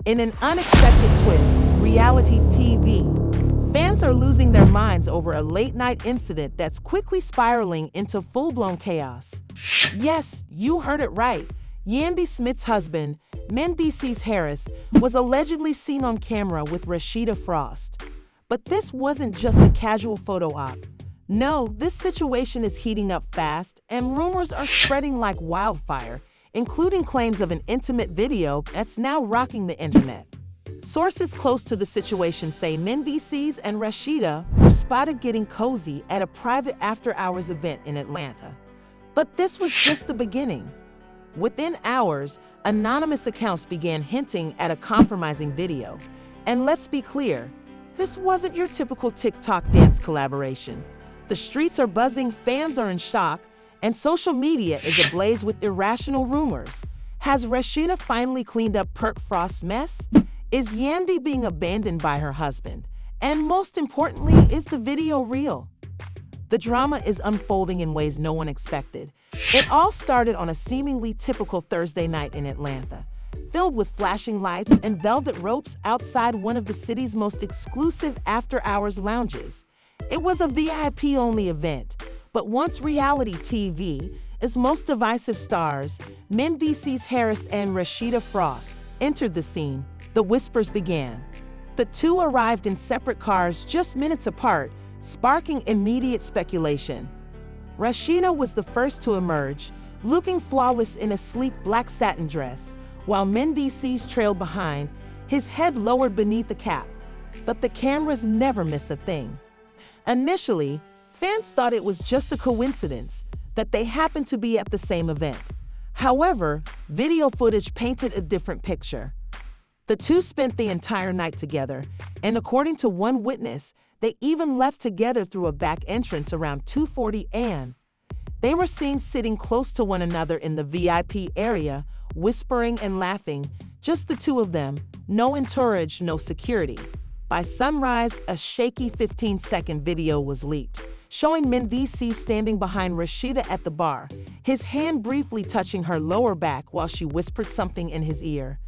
In an unexpected twist, reality TV. Fans are losing their minds over a late-night incident that's quickly spiraling into full-blown chaos. Yes, you heard it right. Yandy Smith's husband, Mendeecees Harris, was allegedly seen on camera with Rasheeda Frost. But this wasn't just a casual photo op. No, this situation is heating up fast, and rumors are spreading like wildfire, including claims of an intimate video that's now rocking the internet. Sources close to the situation say Mendeecees and Rasheeda were spotted getting cozy at a private after-hours event in Atlanta. But this was just the beginning. Within hours, anonymous accounts began hinting at a compromising video. And let's be clear, this wasn't your typical TikTok dance collaboration. The streets are buzzing, fans are in shock, and social media is ablaze with irrational rumors. Has Rasheeda finally cleaned up Kirk Frost's mess? Is Yandy being abandoned by her husband? And most importantly, is the video real? The drama is unfolding in ways no one expected. It all started on a seemingly typical Thursday night in Atlanta, filled with flashing lights and velvet ropes outside one of the city's most exclusive after-hours lounges. It was a VIP-only event, but once reality TV's most divisive stars, Mendeecees Harris and Rasheeda Frost, entered the scene, the whispers began. The two arrived in separate cars just minutes apart, sparking immediate speculation. Rasheeda was the first to emerge, looking flawless in a sleek black satin dress, while Mendeecees trailed behind, his head lowered beneath the cap. But the cameras never miss a thing. Initially, fans thought it was just a coincidence that they happened to be at the same event. However, video footage painted a different picture. The two spent the entire night together, and according to one witness, they even left together through a back entrance around 2:40 a.m. They were seen sitting close to one another in the VIP area, whispering and laughing, just the two of them, no entourage, no security. By sunrise, a shaky 15-second video was leaked, showing Mendeecees standing behind Rasheeda at the bar, his hand briefly touching her lower back while she whispered something in his ear.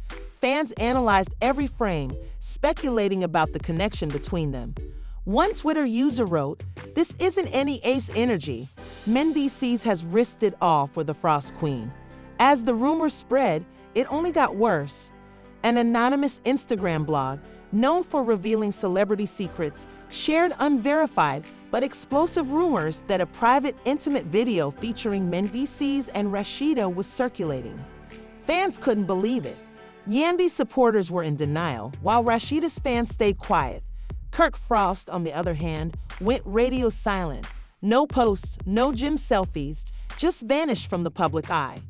Fans analyzed every frame, speculating about the connection between them. One Twitter user wrote, "This isn't any ace energy. Mendeecees has risked it all for the Frost Queen." As the rumors spread, it only got worse. An anonymous Instagram blog, known for revealing celebrity secrets, shared unverified but explosive rumors that a private, intimate video featuring Mendeecees and Rasheeda was circulating. Fans couldn't believe it. Yandy's supporters were in denial, while Rasheeda's fans stayed quiet. Kirk Frost, on the other hand, went radio silent. No posts, no gym selfies, just vanished from the public eye.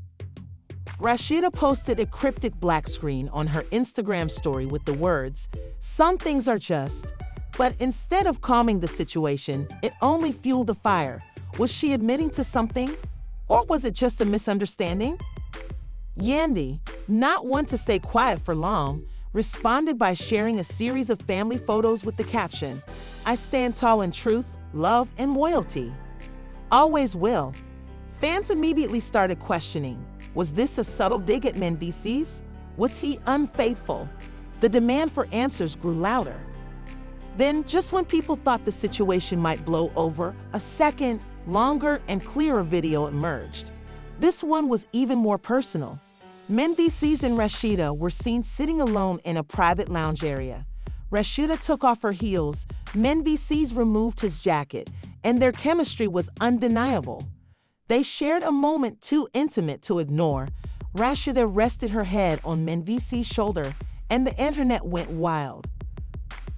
Rasheeda posted a cryptic black screen on her Instagram story with the words, "Some things are just," but instead of calming the situation, it only fueled the fire. Was she admitting to something? Or was it just a misunderstanding? Yandy, not one to stay quiet for long, responded by sharing a series of family photos with the caption, "I stand tall in truth, love, and loyalty. Always will." Fans immediately started questioning, was this a subtle dig at Mendeecees? Was he unfaithful? The demand for answers grew louder. Then, just when people thought the situation might blow over, a second, longer, and clearer video emerged. This one was even more personal. Mendeecees and Rasheeda were seen sitting alone in a private lounge area. Rasheeda took off her heels, Mendeecees removed his jacket, and their chemistry was undeniable. They shared a moment too intimate to ignore. Rasheeda rested her head on Mendeecees' shoulder, and the internet went wild.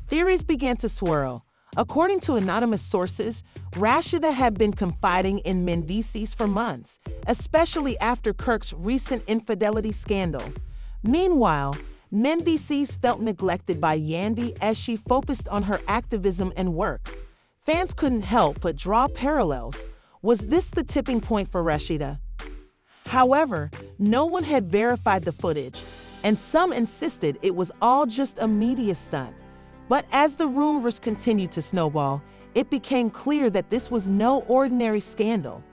Theories began to swirl. According to anonymous sources, Rasheeda had been confiding in Mendeecees for months, especially after Kirk's recent infidelity scandal. Meanwhile, Mendeecees felt neglected by Yandy as she focused on her activism and work. Fans couldn't help but draw parallels. Was this the tipping point for Rasheeda? However, no one had verified the footage, and some insisted it was all just a media stunt. But as the rumors continued to snowball, it became clear that this was no ordinary scandal.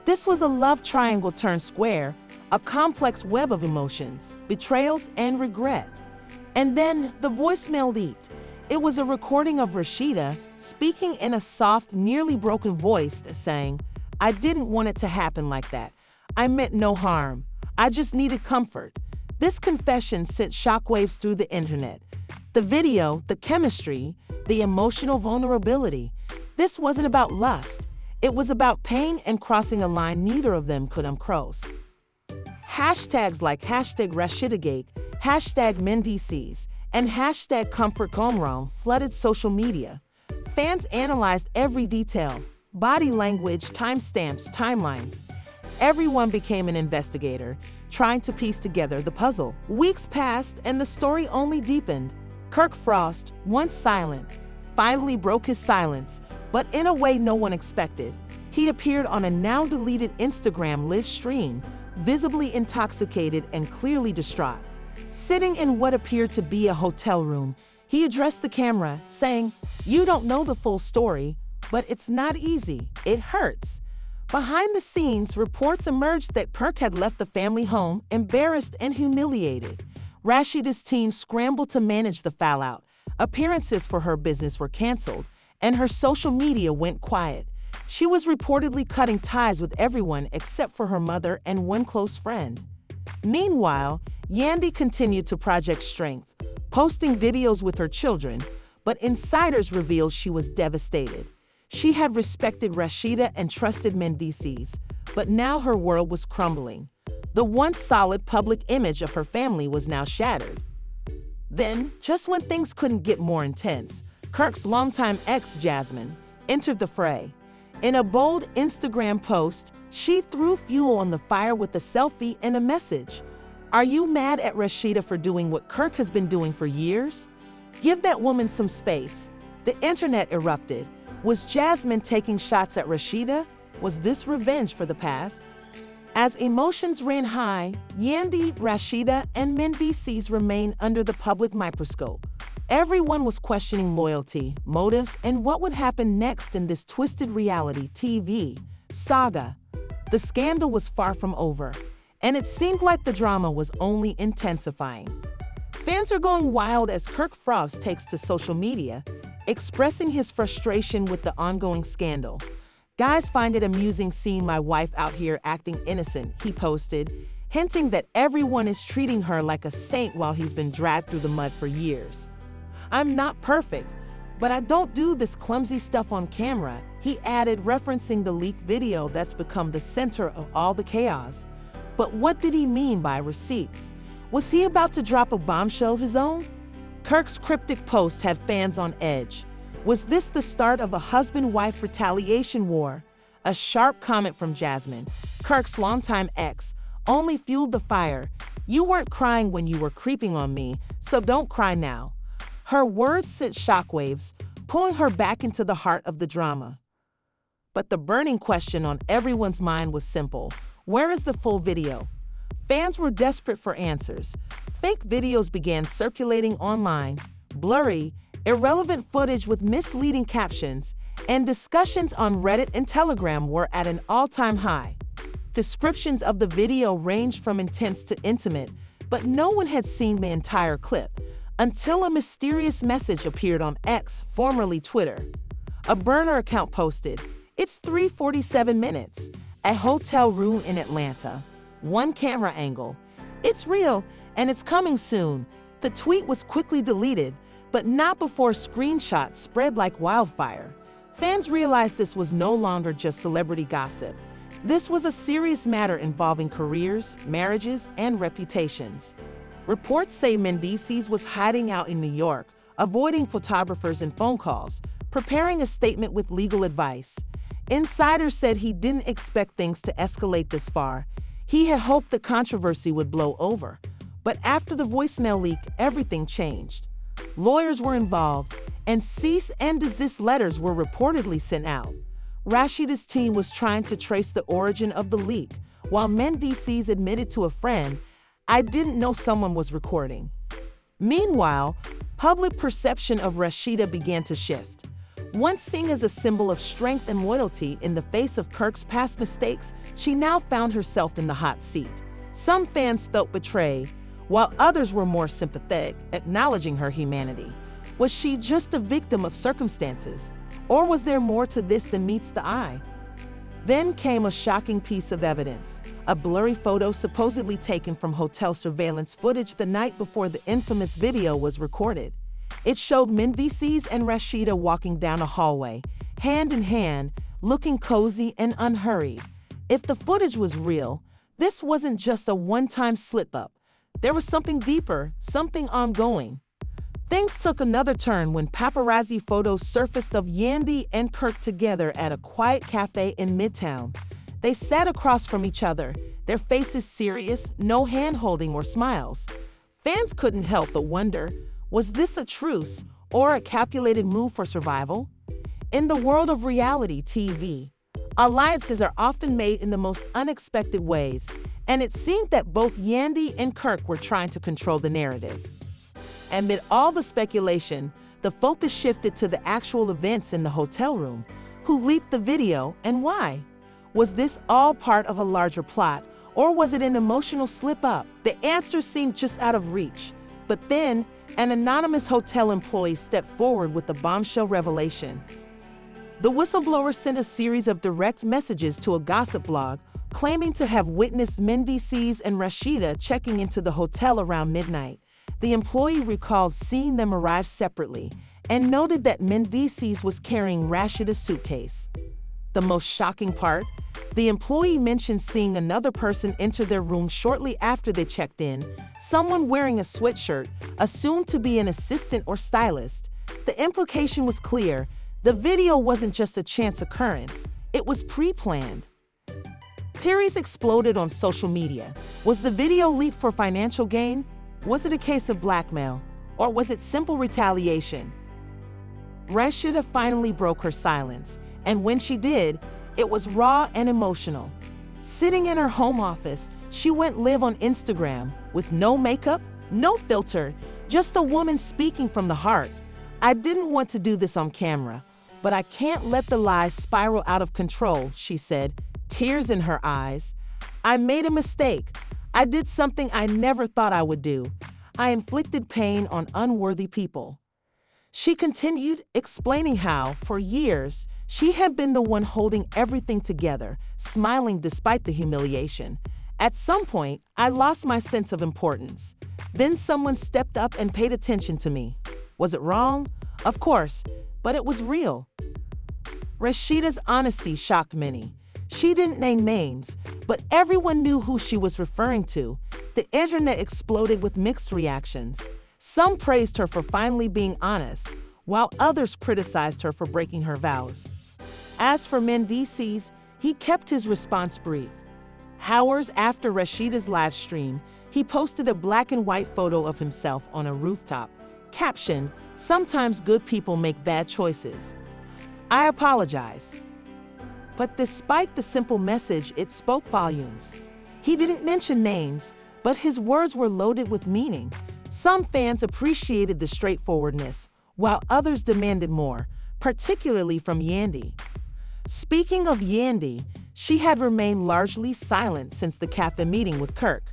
This was a love triangle turned square, a complex web of emotions, betrayals, and regret. And then the voicemail leaked. It was a recording of Rasheeda speaking in a soft, nearly broken voice saying, "I didn't want it to happen like that. I meant no harm. I just needed comfort." This confession sent shockwaves through the internet. The video, the chemistry, the emotional vulnerability. This wasn't about lust. It was about pain and crossing a line neither of them could uncross. Hashtags like #RasheedaGate, #Mendeecees, and #ComfortGomeround flooded social media. Fans analyzed every detail, body language, timestamps, timelines. Everyone became an investigator, trying to piece together the puzzle. Weeks passed and the story only deepened. Kirk Frost, once silent, finally broke his silence, but in a way no one expected. He appeared on a now-deleted Instagram live stream, visibly intoxicated and clearly distraught. Sitting in what appeared to be a hotel room, he addressed the camera, saying, "You don't know the full story, but it's not easy. It hurts." Behind the scenes, reports emerged that Kirk had left the family home embarrassed and humiliated. Rasheeda's team scrambled to manage the fallout. Appearances for her business were canceled, and her social media went quiet. She was reportedly cutting ties with everyone except for her mother and one close friend. Meanwhile, Yandy continued to project strength, posting videos with her children, but insiders revealed she was devastated. She had respected Rasheeda and trusted Mendeecees, but now her world was crumbling. The once solid public image of her family was now shattered. Then, just when things couldn't get more intense, Kirk's longtime ex, Jasmine, entered the fray. In a bold Instagram post, she threw fuel on the fire with a selfie and a message. "Are you mad at Rasheeda for doing what Kirk has been doing for years? Give that woman some space." The internet erupted. Was Jasmine taking shots at Rasheeda? Was this revenge for the past? As emotions ran high, Yandy, Rasheeda, and Mendeecees remained under the public microscope. Everyone was questioning loyalty, motives, and what would happen next in this twisted reality TV saga. The scandal was far from over, and it seemed like the drama was only intensifying. Fans are going wild as Kirk Frost takes to social media, expressing his frustration with the ongoing scandal. "Guys find it amusing seeing my wife out here acting innocent," he posted, hinting that everyone is treating her like a saint while he's been dragged through the mud for years. "I'm not perfect, but I don't do this clumsy stuff on camera," he added, referencing the leaked video that's become the center of all the chaos. But what did he mean by receipts? Was he about to drop a bombshell of his own? Kirk's cryptic post had fans on edge. Was this the start of a husband-wife retaliation war? A sharp comment from Jasmine, Kirk's longtime ex, only fueled the fire. "You weren't crying when you were creeping on me, so don't cry now." Her words sent shockwaves, pulling her back into the heart of the drama. But the burning question on everyone's mind was simple. Where is the full video? Fans were desperate for answers. Fake videos began circulating online, blurry, irrelevant footage with misleading captions, and discussions on Reddit and Telegram were at an all-time high. Descriptions of the video ranged from intense to intimate, but no one had seen the entire clip until a mysterious message appeared on X, formerly Twitter. A burner account posted, "It's 3:47 minutes, a hotel room in Atlanta. One camera angle. It's real, and it's coming soon." The tweet was quickly deleted, but not before screenshots spread like wildfire. Fans realized this was no longer just celebrity gossip. This was a serious matter involving careers, marriages, and reputations. Reports say Mendeecees was hiding out in New York, avoiding photographers and phone calls, preparing a statement with legal advice. Insiders said he didn't expect things to escalate this far. He had hoped the controversy would blow over. But after the voicemail leak, everything changed. Lawyers were involved, and cease and desist letters were reportedly sent out. Rasheeda's team was trying to trace the origin of the leak, while Mendeecees admitted to a friend, "I didn't know someone was recording." Meanwhile, public perception of Rasheeda began to shift. Once seen as a symbol of strength and loyalty in the face of Kirk's past mistakes, she now found herself in the hot seat. Some fans felt betrayed, while others were more sympathetic, acknowledging her humanity. Was she just a victim of circumstances, or was there more to this than meets the eye? Then came a shocking piece of evidence, a blurry photo supposedly taken from hotel surveillance footage the night before the infamous video was recorded. It showed Mendeecees and Rasheeda walking down a hallway, hand in hand, looking cozy and unhurried. If the footage was real, this wasn't just a one-time slip-up. There was something deeper, something ongoing. Things took another turn when paparazzi photos surfaced of Yandy and Kirk together at a quiet cafe in Midtown. They sat across from each other, their faces serious, no hand-holding or smiles. Fans couldn't help but wonder, was this a truce or a calculated move for survival? In the world of reality TV, alliances are often made in the most unexpected ways, and it seemed that both Yandy and Kirk were trying to control the narrative. Amid all the speculation, the focus shifted to the actual events in the hotel room. Who leaked the video and why? Was this all part of a larger plot, or was it an emotional slip-up? The answer seemed just out of reach. But then, an anonymous hotel employee stepped forward with a bombshell revelation. The whistleblower sent a series of direct messages to a gossip blog, claiming to have witnessed Mendeecees and Rasheeda checking into the hotel around midnight. The employee recalled seeing them arrive separately and noted that Mendeecees was carrying Rasheeda's suitcase. The most shocking part? The employee mentioned seeing another person enter their room shortly after they checked in, someone wearing a sweatshirt, assumed to be an assistant or stylist. The implication was clear. The video wasn't just a chance occurrence, it was pre-planned. Theories exploded on social media. Was the video leaked for financial gain? Was it a case of blackmail? Or was it simple retaliation? Rasheeda finally broke her silence, and when she did, it was raw and emotional. Sitting in her home office, she went live on Instagram with no makeup, no filter, just a woman speaking from the heart. I didn't want to do this on camera, but I can't let the lies spiral out of control, she said, tears in her eyes. I made a mistake. I did something I never thought I would do. I inflicted pain on unworthy people. She continued, explaining how, for years, she had been the one holding everything together, smiling despite the humiliation. At some point, I lost my sense of importance. Then someone stepped up and paid attention to me. Was it wrong? Of course, but it was real. Rasheeda's honesty shocked many. She didn't name names, but everyone knew who she was referring to. The internet exploded with mixed reactions. Some praised her for finally being honest, while others criticized her for breaking her vows. As for Mendeecees, he kept his response brief. Hours after Rasheeda's live stream, he posted a black and white photo of himself on a rooftop, captioned, "Sometimes good people make bad choices. I apologize." But despite the simple message, it spoke volumes. He didn't mention names, but his words were loaded with meaning. Some fans appreciated the straightforwardness, while others demanded more, particularly from Yandy. Speaking of Yandy, she had remained largely silent since the cafe meeting with Kirk.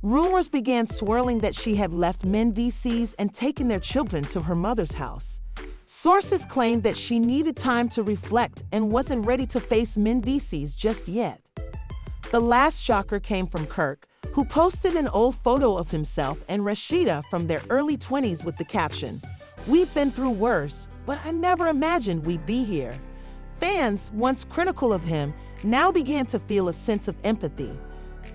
Rumors began swirling that she had left Mendeecees and taken their children to her mother's house. Sources claimed that she needed time to reflect and wasn't ready to face Mendeecees just yet. The last shocker came from Kirk, who posted an old photo of himself and Rasheeda from their early 20s with the caption, "We've been through worse, but I never imagined we'd be here." Fans, once critical of him, now began to feel a sense of empathy.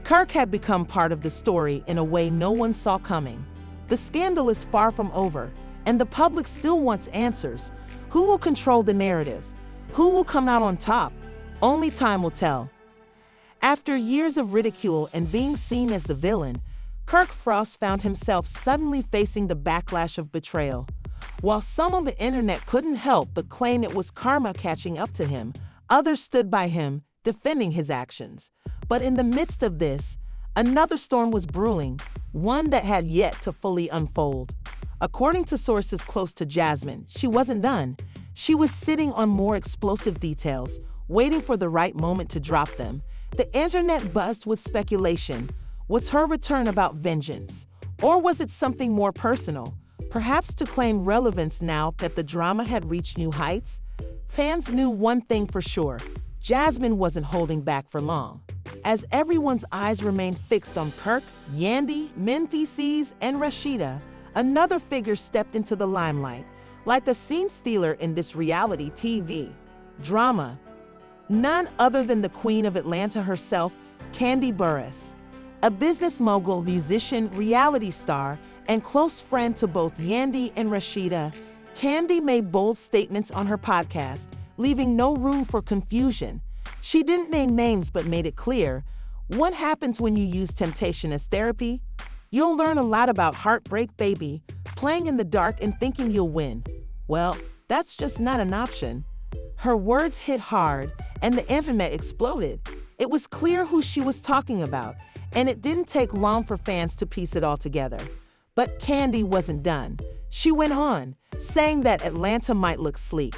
Kirk had become part of the story in a way no one saw coming. The scandal is far from over, and the public still wants answers. Who will control the narrative? Who will come out on top? Only time will tell. After years of ridicule and being seen as the villain, Kirk Frost found himself suddenly facing the backlash of betrayal. While some on the internet couldn't help but claim it was karma catching up to him, others stood by him, defending his actions. But in the midst of this, another storm was brewing, one that had yet to fully unfold. According to sources close to Jasmine, she wasn't done. She was sitting on more explosive details, waiting for the right moment to drop them. The internet buzzed with speculation. Was her return about vengeance? Or was it something more personal, perhaps to claim relevance now that the drama had reached new heights? Fans knew one thing for sure: Jasmine wasn't holding back for long. As everyone's eyes remained fixed on Kirk, Yandy, Mendeecees, and Rasheeda, another figure stepped into the limelight, like a scene stealer in this reality TV drama. None other than the Queen of Atlanta herself, Burress. A business mogul, musician, reality star, and close friend to both Yandy and Rasheeda, Kandi made bold statements on her podcast, leaving no room for confusion. She didn't name names but made it clear: what happens when you use temptation as therapy? You'll learn a lot about heartbreak, baby, playing in the dark and thinking you'll win. Well, that's just not an option. Her words hit hard, and the internet exploded. It was clear who she was talking about, and it didn't take long for fans to piece it all together. But Kandi wasn't done. She went on, saying that Atlanta might look sleek,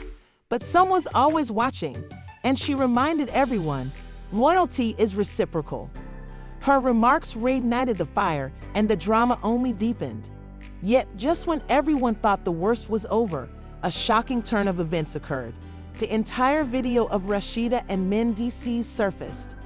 but someone's always watching, and she reminded everyone, loyalty is reciprocal. Her remarks reignited the fire, and the drama only deepened. Yet, just when everyone thought the worst was over, a shocking turn of events occurred. The entire video of Rasheeda and Mendeecees surfaced,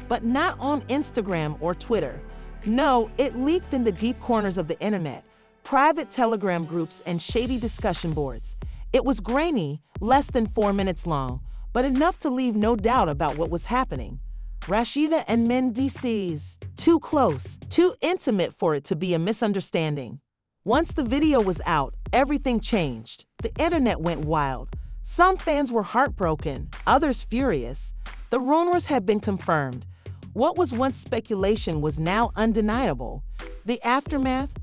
but not on Instagram or Twitter. No, it leaked in the deep corners of the internet, private Telegram groups, and shady discussion boards. It was grainy, less than 4 minutes long, but enough to leave no doubt about what was happening. Rasheeda and Mendeecees, too close, too intimate for it to be a misunderstanding. Once the video was out, everything changed. The internet went wild. Some fans were heartbroken, others furious. The rumors had been confirmed. What was once speculation was now undeniable. The aftermath?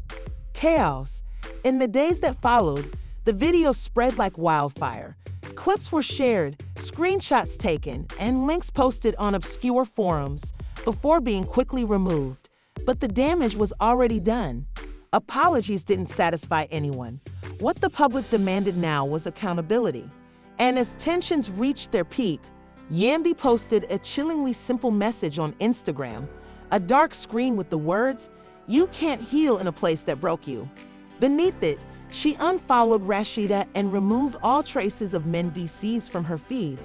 Chaos. In the days that followed, the video spread like wildfire. Clips were shared, screenshots taken, and links posted on obscure forums before being quickly removed. But the damage was already done. Apologies didn't satisfy anyone. What the public demanded now was accountability. And as tensions reached their peak, Yandy posted a chillingly simple message on Instagram, a dark screen with the words, "You can't heal in a place that broke you." Beneath it, she unfollowed Rasheeda and removed all traces of Mendeecees from her feed.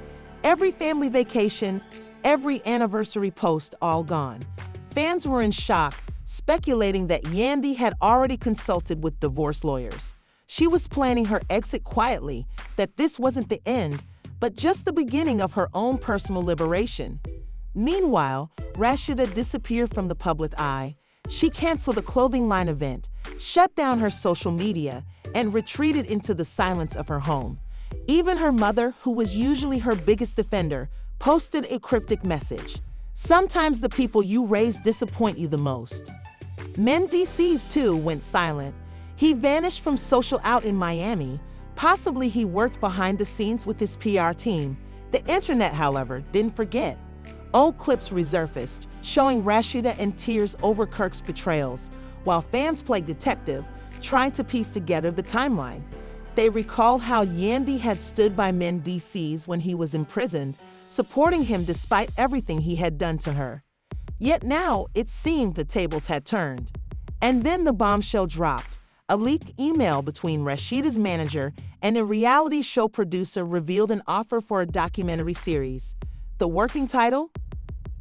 Every family vacation, every anniversary post, all gone. Fans were in shock, speculating that Yandy had already consulted with divorce lawyers. She was planning her exit quietly, that this wasn't the end, but just the beginning of her own personal liberation. Meanwhile, Rasheeda disappeared from the public eye. She canceled a clothing line event, shut down her social media, and retreated into the silence of her home. Even her mother, who was usually her biggest defender, posted a cryptic message: "Sometimes the people you raise disappoint you the most." Mendeecees, too, went silent. He vanished from social out in Miami. Possibly he worked behind the scenes with his PR team. The internet, however, didn't forget. Old clips resurfaced, showing Rasheeda in tears over Kirk's betrayals, while fans played detective, trying to piece together the timeline. They recalled how Yandy had stood by Mendeecees when he was imprisoned, supporting him despite everything he had done to her. Yet now it seemed the tables had turned. And then the bombshell dropped. A leaked email between Rasheeda's manager and a reality show producer revealed an offer for a documentary series. The working title?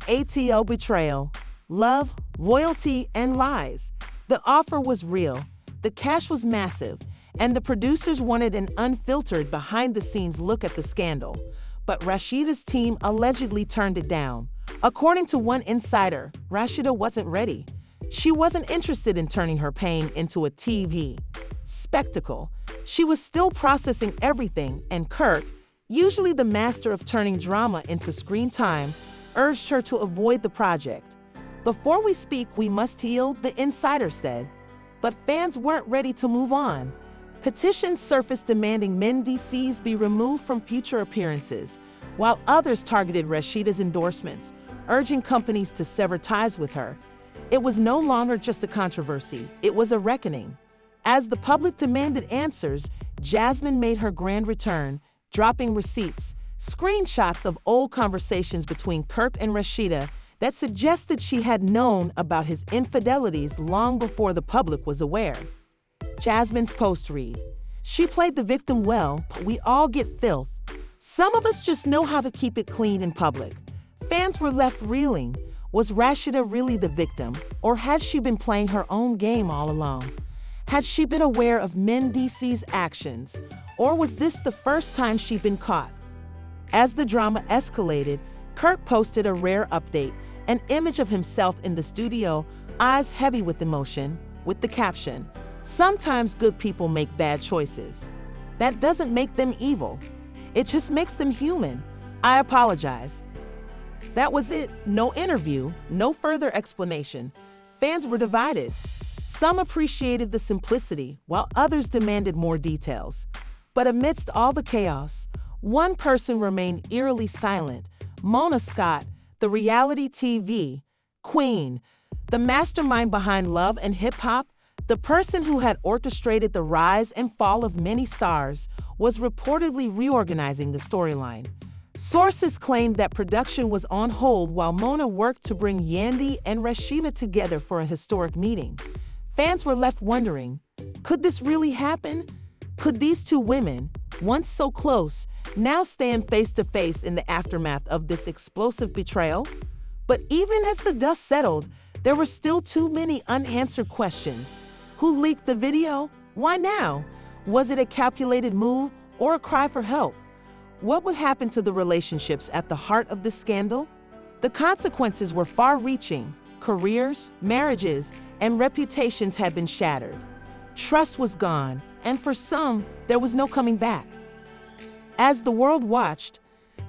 ATL Betrayal, Love, Loyalty, and Lies. The offer was real, the cash was massive, and the producers wanted an unfiltered, behind-the-scenes look at the scandal. But Rasheeda's team allegedly turned it down. According to one insider, Rasheeda wasn't ready. She wasn't interested in turning her pain into a TV spectacle. She was still processing everything, and Kirk, usually the master of turning drama into screen time, urged her to avoid the project. "Before we speak, we must heal," the insider said. But fans weren't ready to move on. Petitions surfaced demanding Mendeecees be removed from future appearances, while others targeted Rasheeda's endorsements, urging companies to sever ties with her. It was no longer just a controversy, it was a reckoning. As the public demanded answers, Jasmine made her grand return, dropping receipts, screenshots of old conversations between Kirk and Rasheeda, that suggested she had known about his infidelities long before the public was aware. Jasmine's post read, "She played the victim well, but we all get filth. Some of us just know how to keep it clean in public." Fans were left reeling. Was Rasheeda really the victim, or had she been playing her own game all along? Had she been aware of Mendeecees' actions, or was this the first time she'd been caught? As the drama escalated, Kirk posted a rare update, an image of himself in the studio, eyes heavy with emotion, with the caption, "Sometimes good people make bad choices. That doesn't make them evil. It just makes them human. I apologize." That was it. No interview, no further explanation. Fans were divided. Some appreciated the simplicity, while others demanded more details. But amidst all the chaos, one person remained eerily silent: Mona Scott, the reality TV queen, the mastermind behind Love and Hip Hop, the person who had orchestrated the rise and fall of many stars, was reportedly reorganizing the storyline. Sources claimed that production was on hold while Mona worked to bring Yandy and Rasheeda together for a historic meeting. Fans were left wondering, could this really happen? Could these two women, once so close, now stand face to face in the aftermath of this explosive betrayal? But even as the dust settled, there were still too many unanswered questions. Who leaked the video? Why now? Was it a calculated move or a cry for help? What would happen to the relationships at the heart of this scandal? The consequences were far-reaching. Careers, marriages, and reputations had been shattered. Trust was gone, and for some, there was no coming back. As the world watched,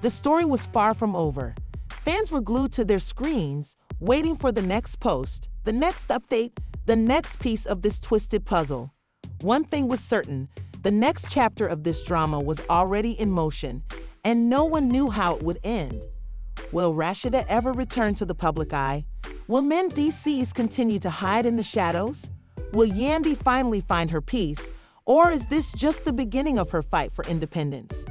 the story was far from over. Fans were glued to their screens, waiting for the next post, the next update, the next piece of this twisted puzzle. One thing was certain: the next chapter of this drama was already in motion, and no one knew how it would end. Will Rasheeda ever return to the public eye? Will Mendeecees continue to hide in the shadows? Will Yandy finally find her peace, or is this just the beginning of her fight for independence?